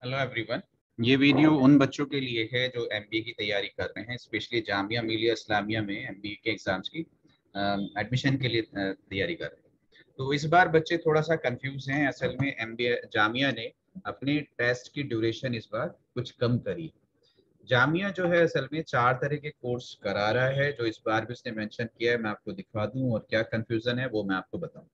Hello everyone. ये video उन बच्चों के लिए है जो एमबीए की तैयारी कर रहे हैं, स्पेशली जामिया मिलिया इस्लामिया में एमबीए के एग्जाम्स की एडमिशन के लिए तैयारी कर रहे हैं। तो इस बार बच्चे थोड़ा सा कंफ्यूज हैं। असल में एमबीए जामिया ने अपने टेस्ट की ड्यूरेशन इस बार कुछ कम करी। जामिया जो है असल में 4 तरह के कोर्स करा रहा है, जो इस बार भी उसने मेंशन किया है। मैं आपको दिखा दूं और क्या कंफ्यूजन है वो मैं आपको बताऊं।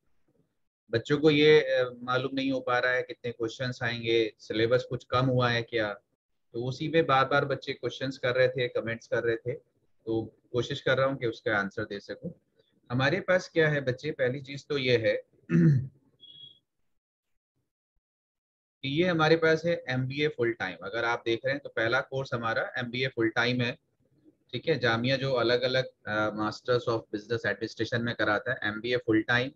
बच्चों को ये मालूम नहीं हो पा रहा है कितने क्वेश्चंस आएंगे, सिलेबस कुछ कम हुआ है क्या। तो उसी में बार बार बच्चे क्वेश्चंस कर रहे थे, कमेंट्स कर रहे थे। तो कोशिश कर रहा हूँ कि उसका आंसर दे सकूं। हमारे पास क्या है बच्चे, पहली चीज तो ये है कि ये हमारे पास है एमबीए फुल टाइम। अगर आप देख रहे हैं तो पहला कोर्स हमारा एमबीए फुल टाइम है। ठीक है, जामिया जो अलग अलग मास्टर्स ऑफ बिजनेस एडमिनिस्ट्रेशन में कराता है, MBA full time,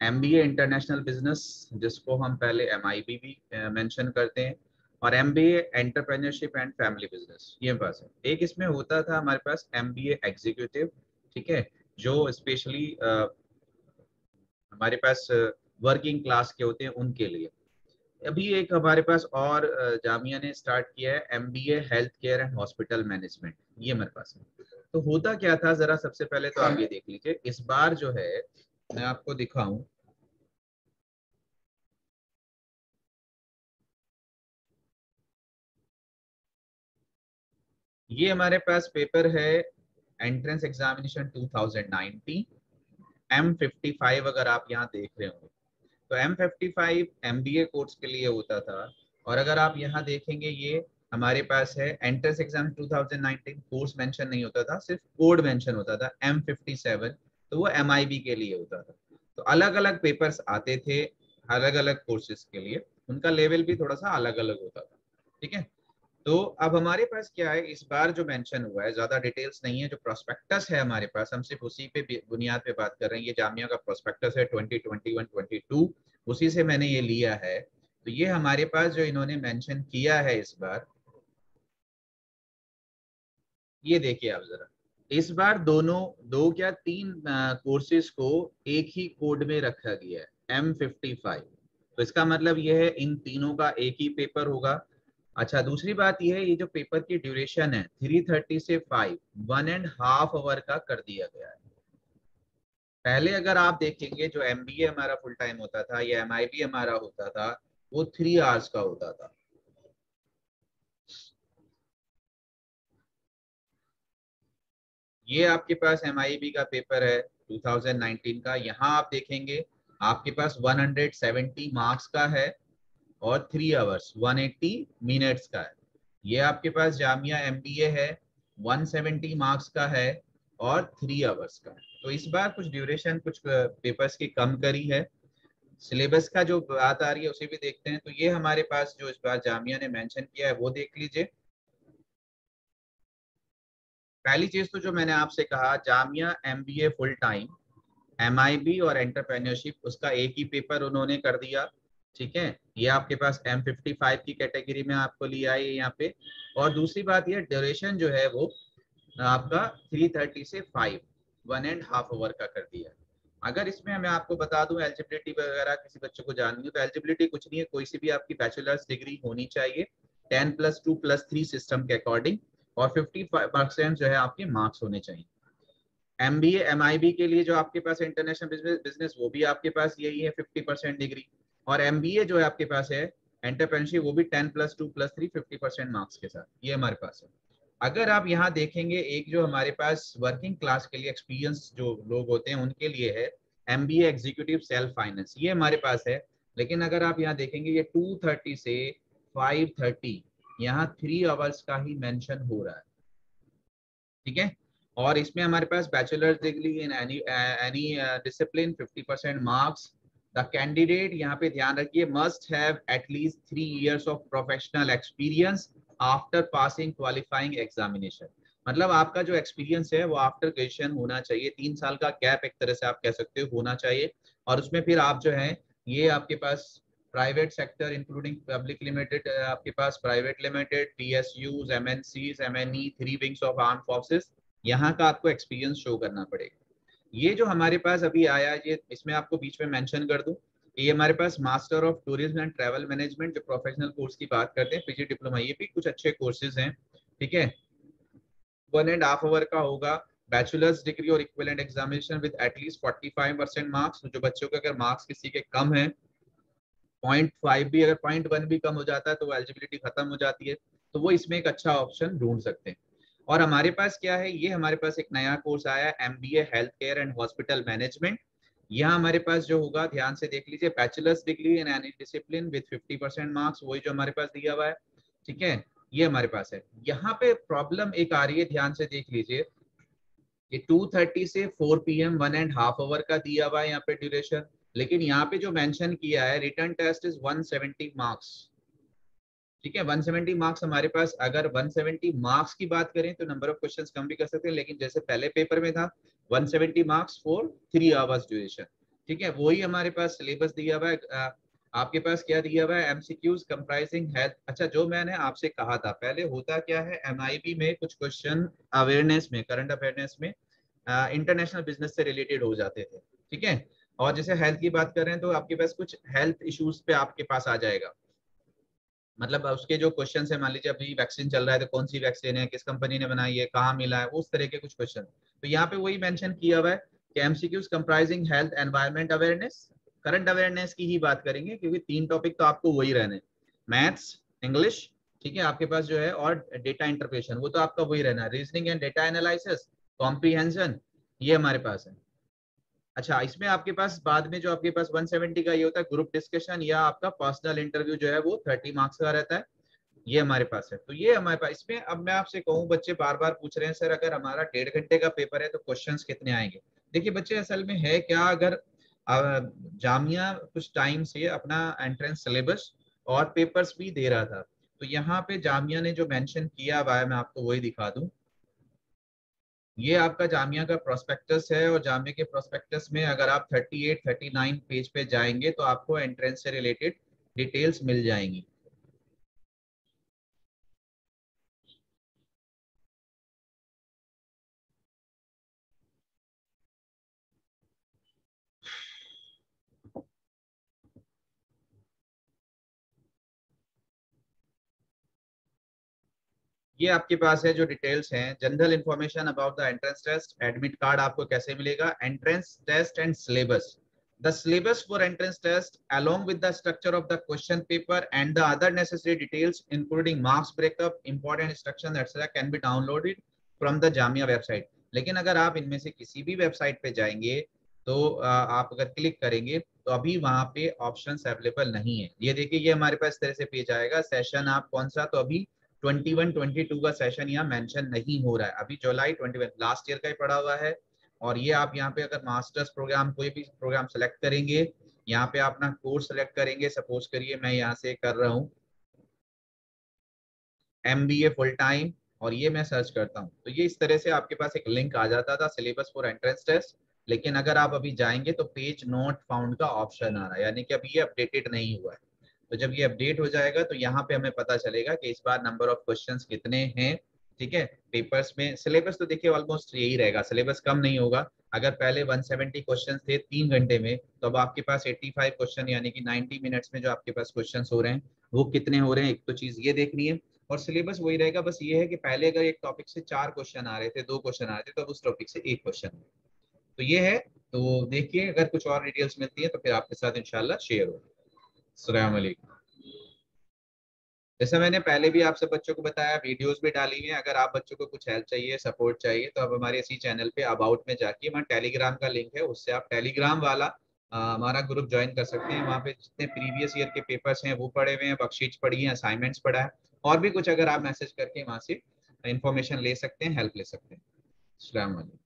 MBA international business जिसको हम पहले एमआईबी भी मेंशन करते हैं, और MBA entrepreneurship and family business. ये पास है। एक इसमें होता था हमारे पास एमबीए एग्जीक्यूटिव। ठीक है, जो स्पेशली हमारे पास वर्किंग क्लास के होते हैं उनके लिए। अभी एक हमारे पास और जामिया ने स्टार्ट किया है MBA health care and hospital management. ये मेरे पास है। तो होता क्या था, जरा सबसे पहले तो आप ये देख लीजिए। इस बार जो है मैं आपको दिखाऊं, ये हमारे पास पेपर है एंट्रेंस एग्जामिनेशन 2019 M55। अगर आप यहाँ देख रहे हो तो M55 एमबीए कोर्स के लिए होता था। और अगर आप यहाँ देखेंगे, ये हमारे पास है एंट्रेंस एग्जाम 2019, कोर्स मेंशन नहीं होता था, सिर्फ कोड मेंशन होता था M57। तो वो एमआईबी के लिए होता था। तो अलग अलग पेपर्स आते थे अलग अलग कोर्सेज के लिए, उनका लेवल भी थोड़ा सा अलग अलग होता था। ठीक है, तो अब हमारे पास क्या है, इस बार जो मेंशन हुआ है, ज्यादा डिटेल्स नहीं है। जो प्रोस्पेक्टस है हमारे पास, हम सिर्फ उसी पे बुनियाद पे बात कर रहे हैं। ये जामिया का प्रोस्पेक्टस है 2021-22, उसी से मैंने ये लिया है। तो ये हमारे पास जो इन्होंने मेंशन किया है इस बार, ये देखिए आप जरा। इस बार दोनों, दो क्या तीन कोर्सेज को एक ही कोड में रखा गया है M55। तो इसका मतलब यह है इन तीनों का एक ही पेपर होगा। अच्छा, दूसरी बात यह है, ये जो पेपर की ड्यूरेशन है 3:30 से 5, 1.5 आवर का कर दिया गया है। पहले अगर आप देखेंगे जो एमबीए हमारा फुल टाइम होता था या एमआईबी हमारा होता था, वो 3 आवर्स का होता था। ये आपके पास एमआईबी का पेपर है 2019 का। यहाँ आप देखेंगे आपके पास 170 मार्क्स का है और 3 आवर्स 180 मिनट्स का है। ये आपके पास जामिया एमबीए है, 170 मार्क्स का है और 3 आवर्स का है। तो इस बार कुछ ड्यूरेशन कुछ पेपर्स की कम करी है। सिलेबस का जो बात आ रही है उसे भी देखते हैं। तो ये हमारे पास जो इस बार जामिया ने मेंशन किया है वो देख लीजिए। पहली चीज तो जो मैंने आपसे कहा, Jamia MBA full time, MIB और एंटरप्रेन्योरशिप, उसका एक ही पेपर उन्होंने कर दिया। ठीक है, ये आपके पास M55 की कैटेगरी में आपको लिया है यहाँ पे। और दूसरी बात ये, ड्यूरेशन जो है वो आपका 3:30 से 5, 1.5 आवर का कर दिया। अगर इसमें मैं आपको बता दूं एलिजिबिलिटी वगैरह किसी बच्चे को जाननी हो, तो एलिजिबिलिटी कुछ नहीं है, कोई सी भी आपकी बैचलर्स डिग्री होनी चाहिए 10+2+3 सिस्टम के अकॉर्डिंग, और 50% जो है आपके मार्क्स होने चाहिए। एमबीए एमआईबी के लिए जो आपके पास इंटरनेशनल बिजनेस, वो भी आपके पास यही है 50% डिग्री। और एमबीए जो है आपके पास है एंटरप्रेन्योरशिप, वो भी 10+2+3 50% मार्क्स के साथ ये हमारे पास है। अगर आप यहाँ देखेंगे, एक जो हमारे पास वर्किंग क्लास के लिए एक्सपीरियंस जो लोग होते हैं उनके लिए है एमबीए एग्जीक्यूटिव सेल्फ फाइनेंस, ये हमारे पास है। लेकिन अगर आप यहाँ देखेंगे, ये 2:30 से 5:30, यहाँ 3 आवर्स का ही मेंशन हो रहा है। ठीक है, और इसमें हमारे पास bachelor degree in any any discipline 50% marks. The candidate, यहाँ पे ध्यान रखिए, must have at least 3 years of professional experience after passing qualifying examination. मतलब आपका जो एक्सपीरियंस है वो आफ्टर ग्रेजुएशन होना चाहिए, 3 साल का गैप एक तरह से आप कह सकते हो होना चाहिए। और उसमें फिर आप जो है, ये आपके पास private sector including public limited, आपके पास private limited, PSUs, MNCs, MNE, 3 wings of arm forces, यहाँ का आपको एक्सपीरियंस शो करना पड़ेगा। ये जो हमारे पास अभी आया, ये इसमें आपको बीच में मेंशन कर दूं, ये हमारे पास master of tourism and travel management, जो प्रोफेशनल कोर्स की बात करते हैं, पीजी डिप्लोमा, ये भी कुछ अच्छे कोर्सेज हैं, ठीक है। 1.5 आवर का होगा। बैचलर्स डिग्री और equivalent examination with at least 45% marks. जो बच्चों के अगर मार्क्स किसी के कम है, 0.5 भी, अगर 0.1 भी कम हो जाता है तो वो एलिजिबिलिटी खत्म हो जाती है, तो वो इसमें एक अच्छा ऑप्शन ढूंढ सकते हैं। और हमारे पास क्या है, ये हमारे पास एक नया कोर्स आया है, MBA health care and hospital management. यहाँ हमारे पास जो होगा, ध्यान से देख लीजिए, bachelors degree in any discipline with 50% marks, वही जो हमारे पास दिया हुआ है, ठीक है, ये हमारे पास है। यहाँ पे प्रॉब्लम एक आ रही है, ध्यान से देख लीजिए, ये 2:30 से 4 PM 1.5 आवर का दिया हुआ है यहाँ पे ड्यूरेशन, लेकिन यहाँ पे जो मेंशन किया है, रिटर्न टेस्ट इज 170 मार्क्स, ठीक है। 170 मार्क्स हमारे पास, अगर 170 मार्क्स की बात करें तो नंबर ऑफ क्वेश्चंस कम भी कर सकते हैं, लेकिन जैसे पहले पेपर में था 170 मार्क्स फॉर 3 आवर्स ड्यूरेशन, ठीक है। वही हमारे पास सिलेबस दिया हुआ है। आपके पास क्या दिया हुआ है, एमसीक्यूज कंप्राइजिंग हेल्थ। अच्छा, जो मैंने आपसे कहा था पहले, होता क्या है, एमआईबी में कुछ क्वेश्चन अवेयरनेस में, करंट अवेयरनेस में इंटरनेशनल बिजनेस से रिलेटेड हो जाते थे, ठीक है। और जैसे हेल्थ की बात कर रहे हैं तो आपके पास कुछ हेल्थ इश्यूज पे आपके पास आ जाएगा, मतलब उसके जो क्वेश्चन है, मान लीजिए अभी वैक्सीन चल रहा है तो कौन सी वैक्सीन है, किस कंपनी ने बनाई है, कहाँ मिला है, उस तरह के कुछ क्वेश्चन। तो यहाँ पे वही मेंशन किया हुआ है कि MCQs comprising health environment awareness, current awareness की ही बात करेंगे, क्योंकि 3 टॉपिक तो आपको वही रहने, मैथ्स, इंग्लिश, ठीक है, आपके पास जो है, और डेटा इंटरप्रेशन, वो तो आपका वही रहना है, reasoning and data analysis, comprehension, ये हमारे पास है। अच्छा, इसमें आपके पास बाद में जो आपके पास 170 का ये होता है ग्रुप डिस्कशन, या आपका पर्सनल इंटरव्यू जो है वो 30 मार्क्स का रहता है, ये हमारे पास है। तो ये हमारे पास, इसमें अब मैं आपसे कहूँ, बच्चे बार बार पूछ रहे हैं सर अगर हमारा 1.5 घंटे का पेपर है तो क्वेश्चंस कितने आएंगे। देखिए बच्चे, असल में है क्या, अगर जामिया कुछ टाइम से अपना एंट्रेंस सिलेबस और पेपर्स भी दे रहा था, तो यहाँ पे जामिया ने जो मेंशन किया हुआ है, मैं आपको वही दिखा दूं, ये आपका जामिया का प्रोस्पेक्टस है, और जामिया के प्रोस्पेक्टस में अगर आप 38 39 पेज पे जाएंगे तो आपको एंट्रेंस से रिलेटेड डिटेल्स मिल जाएंगी। ये आपके पास है जो डिटेल्स हैं, general information about the entrance test, admit card आपको कैसे मिलेगा, entrance test and syllabus, the syllabus for entrance test along with the structure of the question paper and the other necessary details including marks breakup, important instructions etc can be downloaded from the Jamia website। लेकिन अगर आप इनमें से किसी भी website पे जाएंगे तो आप अगर क्लिक करेंगे तो अभी वहां पे ऑप्शंस अवेलेबल नहीं है। ये देखिए, ये हमारे पास इस तरह से पेज आएगा, सेशन आप कौन सा, तो अभी 21 22 का सेशन यहाँ मेंशन नहीं हो रहा है, अभी जुलाई 21 लास्ट ईयर का ही पड़ा हुआ है। और ये आप यहाँ पे अगर मास्टर्स प्रोग्राम, कोई भी प्रोग्राम सेलेक्ट करेंगे, यहाँ पे आप अपना कोर्स सेलेक्ट करेंगे, सपोज करिए मैं यहाँ से कर रहा हूँ MBA फुल टाइम, और ये मैं सर्च करता हूँ, तो ये इस तरह से आपके पास एक लिंक आ जाता था, सिलेबस फॉर एंट्रेंस टेस्ट। लेकिन अगर आप अभी जाएंगे तो पेज नॉट फाउंड का ऑप्शन आ रहा है, यानी कि अभी ये अपडेटेड नहीं हुआ है। तो जब ये अपडेट हो जाएगा तो यहाँ पे हमें पता चलेगा कि इस बार नंबर ऑफ क्वेश्चंस कितने हैं, ठीक है। पेपर्स में सिलेबस तो देखिए ऑलमोस्ट यही रहेगा, सिलेबस कम नहीं होगा। अगर पहले 170 क्वेश्चन थे 3 घंटे में, तो अब आपके पास 85 क्वेश्चन, यानी कि 90 मिनट्स में जो आपके पास क्वेश्चन हो रहे हैं, वो कितने हो रहे हैं, एक तो चीज ये देखनी है। और सिलेबस वही रहेगा, बस ये है कि पहले अगर एक टॉपिक से 4 क्वेश्चन आ रहे थे, 2 क्वेश्चन आ रहे थे, तो अब उस टॉपिक से 1 क्वेश्चन। तो ये है। तो देखिए, अगर कुछ और डिटेल्स मिलती है तो फिर आपके साथ इंशाल्लाह शेयर होगी। अस्सलाम वालेकुम। जैसा मैंने पहले भी आप सब बच्चों को बताया, वीडियोस भी डाली हुई हैं, अगर आप बच्चों को कुछ हेल्प चाहिए, सपोर्ट चाहिए, तो आप हमारे इसी चैनल पे अबाउट में जाके वहाँ टेलीग्राम का लिंक है, उससे आप टेलीग्राम वाला हमारा ग्रुप ज्वाइन कर सकते हैं। वहाँ पे जितने प्रीवियस ईयर के पेपर्स हैं वो पढ़े हुए हैं, वर्कशीट्स पढ़ी हैं, असाइनमेंट्स पढ़ा है, और भी कुछ अगर आप मैसेज करके वहाँ से इंफॉर्मेशन ले सकते हैं, हेल्प ले सकते हैं। अस्सलाम वालेकुम।